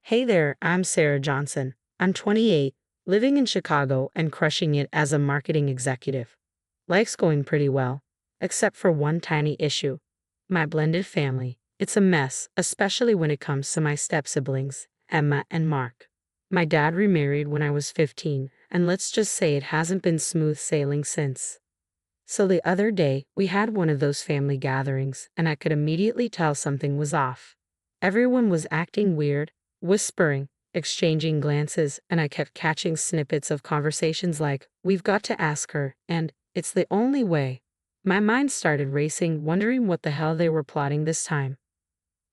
Hey there, I'm Sarah Johnson. I'm 28, living in Chicago and crushing it as a marketing executive. Life's going pretty well, except for one tiny issue. My blended family. It's a mess, especially when it comes to my step-siblings, Emma and Mark. My dad remarried when I was 15, and let's just say it hasn't been smooth sailing since. So the other day, we had one of those family gatherings, and I could immediately tell something was off. Everyone was acting weird, whispering, exchanging glances, and I kept catching snippets of conversations like, "We've got to ask her," and "It's the only way." My mind started racing, wondering what the hell they were plotting this time.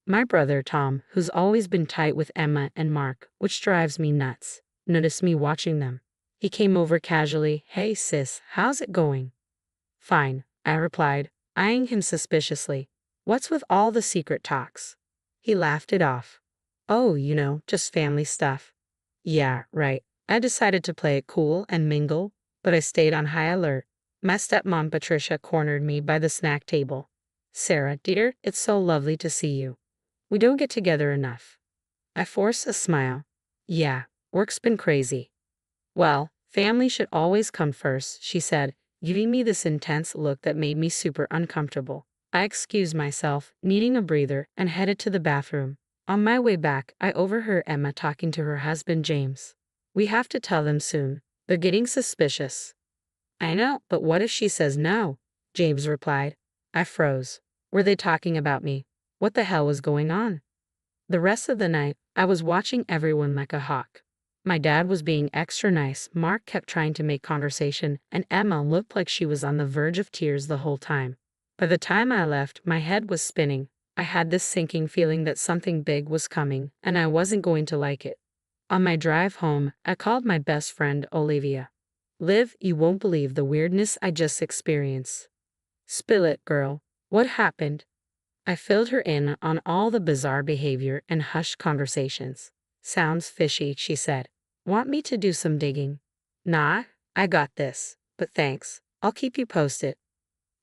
My brother Tom, who's always been tight with Emma and Mark, which drives me nuts, noticed me watching them. He came over casually. "Hey sis, how's it going?" "Fine," I replied, eyeing him suspiciously. "What's with all the secret talks?" He laughed it off. "Oh, just family stuff." "Yeah, right." I decided to play it cool and mingle, but I stayed on high alert. My stepmom Patricia cornered me by the snack table. "Sarah, dear, it's so lovely to see you. We don't get together enough." I forced a smile. "Yeah, work's been crazy." "Well, family should always come first," she said, giving me this intense look that made me super uncomfortable. I excused myself, needing a breather, and headed to the bathroom. On my way back, I overheard Emma talking to her husband James. "We have to tell them soon. They're getting suspicious." "I know, but what if she says no?" James replied. I froze. Were they talking about me? What the hell was going on? The rest of the night, I was watching everyone like a hawk. My dad was being extra nice, Mark kept trying to make conversation, and Emma looked like she was on the verge of tears the whole time. By the time I left, my head was spinning. I had this sinking feeling that something big was coming, and I wasn't going to like it. On my drive home, I called my best friend, Olivia. "Liv, you won't believe the weirdness I just experienced." "Spill it, girl. What happened?" I filled her in on all the bizarre behavior and hushed conversations. "Sounds fishy," she said. "Want me to do some digging?" "Nah, I got this. But thanks. I'll keep you posted."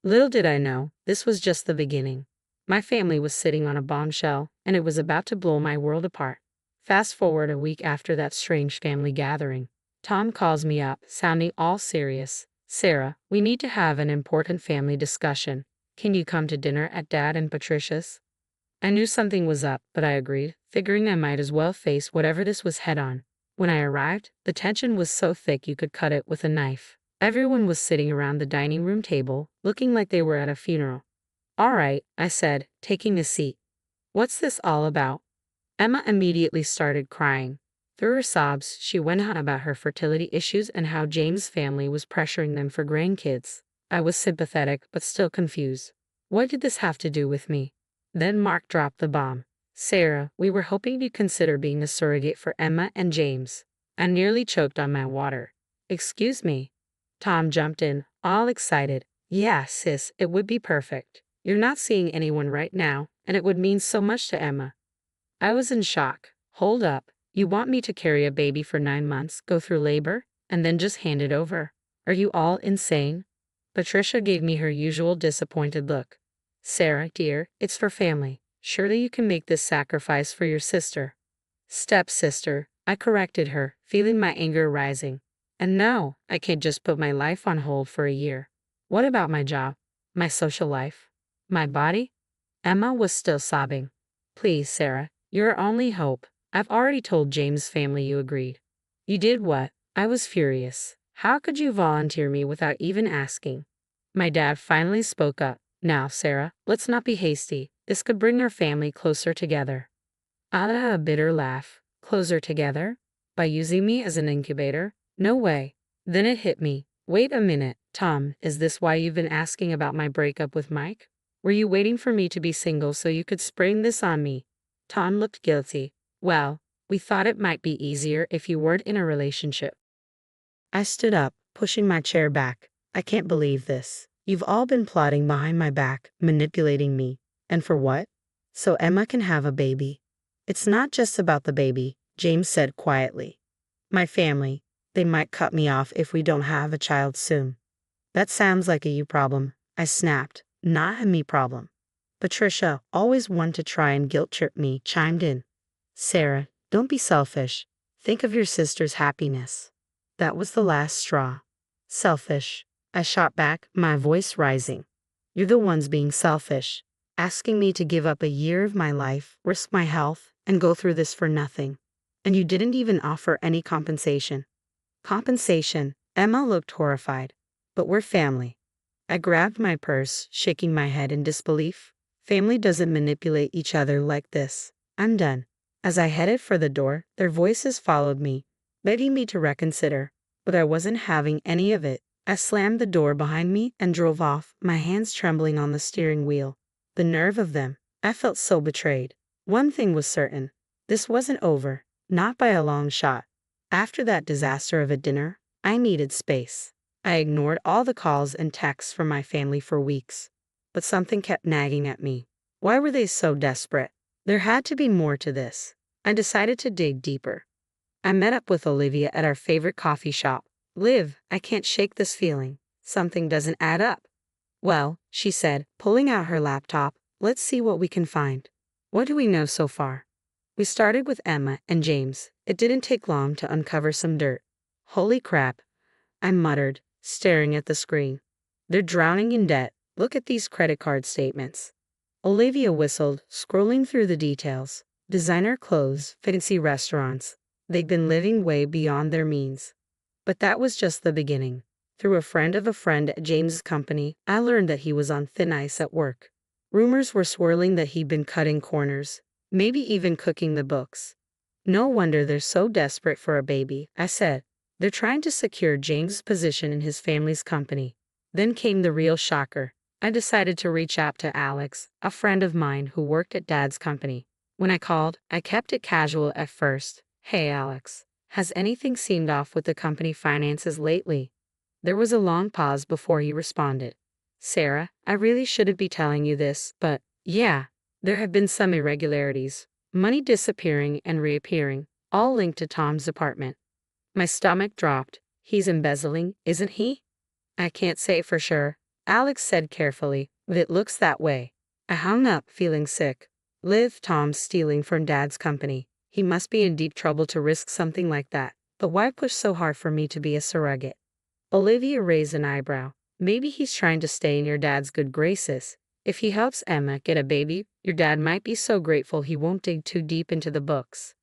Little did I know, this was just the beginning. My family was sitting on a bombshell, and it was about to blow my world apart. Fast forward a week after that strange family gathering. Tom calls me up, sounding all serious. "Sarah, we need to have an important family discussion. Can you come to dinner at Dad and Patricia's?" I knew something was up, but I agreed, figuring I might as well face whatever this was head on. When I arrived, the tension was so thick you could cut it with a knife. Everyone was sitting around the dining room table, looking like they were at a funeral. "All right," I said, taking a seat. "What's this all about?" Emma immediately started crying. Through her sobs, she went on about her fertility issues and how James' family was pressuring them for grandkids. I was sympathetic, but still confused. What did this have to do with me? Then Mark dropped the bomb. "Sarah, we were hoping you'd consider being a surrogate for Emma and James." I nearly choked on my water. "Excuse me?" Tom jumped in, all excited. "Yeah, sis, it would be perfect. You're not seeing anyone right now, and it would mean so much to Emma." I was in shock. "Hold up. You want me to carry a baby for 9 months, go through labor, and then just hand it over? Are you all insane?" Patricia gave me her usual disappointed look. "Sarah, dear, it's for family. Surely you can make this sacrifice for your sister." "Stepsister," I corrected her, feeling my anger rising. "And no, I can't just put my life on hold for a year. What about my job? My social life? My body?" Emma was still sobbing. "Please, Sarah, you're our only hope. I've already told James' family you agreed." "You did what?" I was furious. "How could you volunteer me without even asking?" My dad finally spoke up. "Now, Sarah, let's not be hasty. This could bring our family closer together." I had a bitter laugh. Closer together? By using me as an incubator? No way. Then it hit me. Wait a minute, Tom, is this why you've been asking about my breakup with Mike? Were you waiting for me to be single so you could spring this on me? Tom looked guilty. "Well, we thought it might be easier if you weren't in a relationship." I stood up, pushing my chair back. "I can't believe this. You've all been plotting behind my back, manipulating me. And for what? So Emma can have a baby." "It's not just about the baby," James said quietly. "My family, they might cut me off if we don't have a child soon." "That sounds like a you problem," I snapped. "Not a me problem." Patricia, always one to try and guilt trip me, chimed in. "Sarah, Don't be selfish. Think of your sister's happiness. That was the last straw. Selfish. I shot back, my voice rising. You're the ones being selfish. Asking me to give up a year of my life, risk my health, and go through this for nothing. And you didn't even offer any compensation. Compensation? Emma looked horrified. But we're family. I grabbed my purse, shaking my head in disbelief. Family doesn't manipulate each other like this. I'm done. As I headed for the door, their voices followed me, begging me to reconsider. But I wasn't having any of it. I slammed the door behind me and drove off, my hands trembling on the steering wheel. The nerve of them. I felt so betrayed. One thing was certain. This wasn't over. Not by a long shot. After that disaster of a dinner, I needed space. I ignored all the calls and texts from my family for weeks. But something kept nagging at me. Why were they so desperate? There had to be more to this. I decided to dig deeper. I met up with Olivia at our favorite coffee shop. Liv, I can't shake this feeling. Something doesn't add up. Well, she said, pulling out her laptop, let's see what we can find. What do we know so far? We started with Emma and James. It didn't take long to uncover some dirt. Holy crap, I muttered, staring at the screen. They're drowning in debt. Look at these credit card statements. Olivia whistled, scrolling through the details. Designer clothes, fancy restaurants. They'd been living way beyond their means. But that was just the beginning. Through a friend of a friend at James's company, I learned that he was on thin ice at work. Rumors were swirling that he'd been cutting corners, maybe even cooking the books. No wonder they're so desperate for a baby, I said. They're trying to secure James's position in his family's company. Then came the real shocker. I decided to reach out to Alex, a friend of mine who worked at Dad's company. When I called, I kept it casual at first. Hey Alex, has anything seemed off with the company finances lately? There was a long pause before he responded. Sarah, I really shouldn't be telling you this, but yeah, there have been some irregularities. Money disappearing and reappearing, all linked to Tom's apartment. My stomach dropped. He's embezzling, isn't he? I can't say for sure, Alex said carefully, but it looks that way. I hung up, feeling sick. Liv, Tom's stealing from Dad's company. He must be in deep trouble to risk something like that. But why push so hard for me to be a surrogate? Olivia raised an eyebrow. Maybe he's trying to stay in your dad's good graces. If he helps Emma get a baby, your dad might be so grateful he won't dig too deep into the books.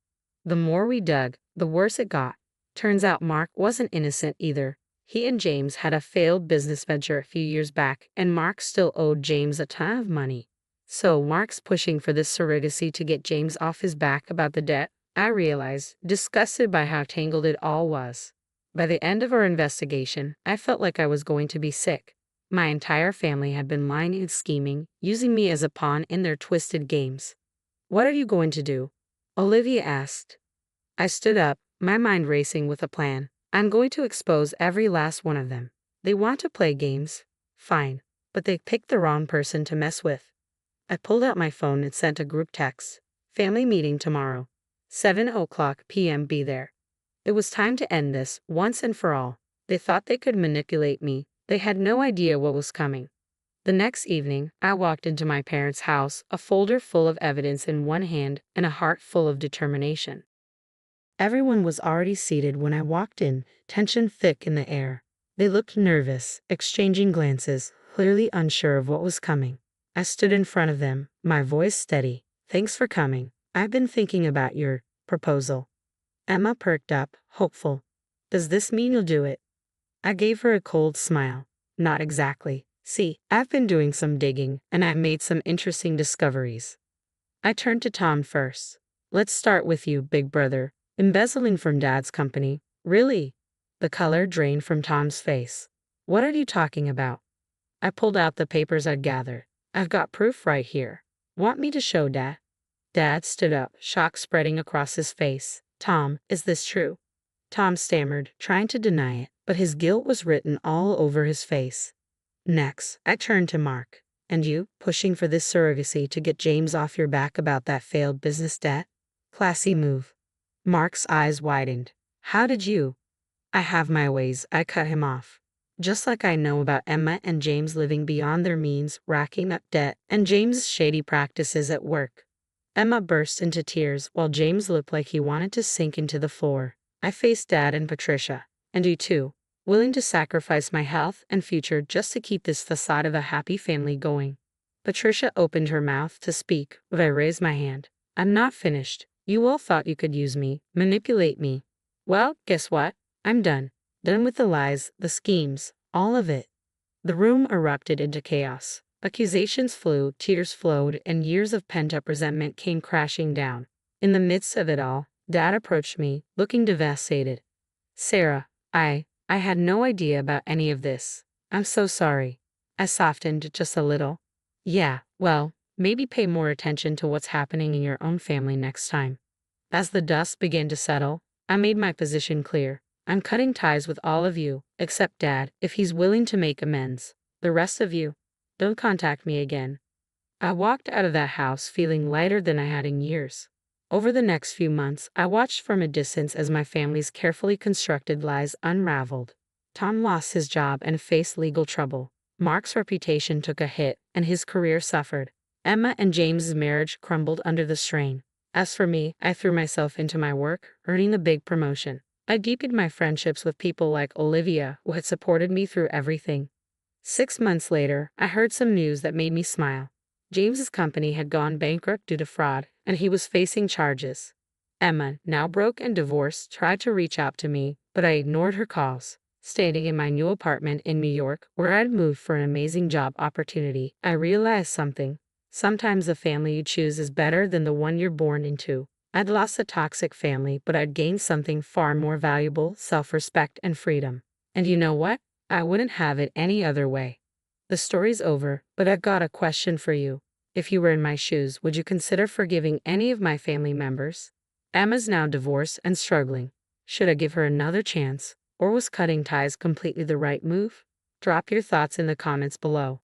The more we dug, the worse it got. Turns out Mark wasn't innocent either. He and James had a failed business venture a few years back, and Mark still owed James a ton of money. So Mark's pushing for this surrogacy to get James off his back about the debt, I realized, disgusted by how tangled it all was. By the end of our investigation, I felt like I was going to be sick. My entire family had been lying and scheming, using me as a pawn in their twisted games. What are you going to do? Olivia asked. I stood up, my mind racing with a plan. I'm going to expose every last one of them. They want to play games. Fine. But they picked the wrong person to mess with. I pulled out my phone and sent a group text. Family meeting tomorrow. 7:00 p.m. Be there. It was time to end this, once and for all. They thought they could manipulate me. They had no idea what was coming. The next evening, I walked into my parents' house, a folder full of evidence in one hand and a heart full of determination. Everyone was already seated when I walked in, tension thick in the air. They looked nervous, exchanging glances, clearly unsure of what was coming. I stood in front of them, my voice steady. Thanks for coming. I've been thinking about your proposal. Emma perked up, hopeful. Does this mean you'll do it? I gave her a cold smile. Not exactly. See, I've been doing some digging, and I've made some interesting discoveries. I turned to Tom first. Let's start with you, big brother. Embezzling from Dad's company. Really? The color drained from Tom's face. What are you talking about? I pulled out the papers I'd gathered. I've got proof right here. Want me to show Dad? Dad stood up, shock spreading across his face. Tom, is this true? Tom stammered, trying to deny it, but his guilt was written all over his face. Next, I turned to Mark. And you, pushing for this surrogacy to get James off your back about that failed business debt? Classy move. Mark's eyes widened. How did you? I have my ways, I cut him off. Just like I know about Emma and James living beyond their means, racking up debt, and James's shady practices at work. Emma burst into tears while James looked like he wanted to sink into the floor. I faced Dad and Patricia, and you too, willing to sacrifice my health and future just to keep this facade of a happy family going. Patricia opened her mouth to speak, but I raised my hand. I'm not finished. You all thought you could use me, manipulate me. Well, guess what? I'm done. Done with the lies, the schemes, all of it. The room erupted into chaos. Accusations flew, tears flowed, and years of pent-up resentment came crashing down. In the midst of it all, Dad approached me, looking devastated. Sarah, I had no idea about any of this. I'm so sorry. I softened just a little. Yeah, well, maybe pay more attention to what's happening in your own family next time. As the dust began to settle, I made my position clear. I'm cutting ties with all of you, except Dad, if he's willing to make amends. The rest of you, don't contact me again. I walked out of that house feeling lighter than I had in years. Over the next few months, I watched from a distance as my family's carefully constructed lies unraveled. Tom lost his job and faced legal trouble. Mark's reputation took a hit, and his career suffered. Emma and James's marriage crumbled under the strain. As for me, I threw myself into my work, earning the big promotion. I deepened my friendships with people like Olivia, who had supported me through everything. 6 months later, I heard some news that made me smile. James's company had gone bankrupt due to fraud, and he was facing charges. Emma, now broke and divorced, tried to reach out to me, but I ignored her calls. Standing in my new apartment in New York, where I'd moved for an amazing job opportunity, I realized something. Sometimes the family you choose is better than the one you're born into. I'd lost a toxic family, but I'd gained something far more valuable: self-respect and freedom. And you know what? I wouldn't have it any other way. The story's over, but I've got a question for you. If you were in my shoes, would you consider forgiving any of my family members? Emma's now divorced and struggling. Should I give her another chance, or was cutting ties completely the right move? Drop your thoughts in the comments below.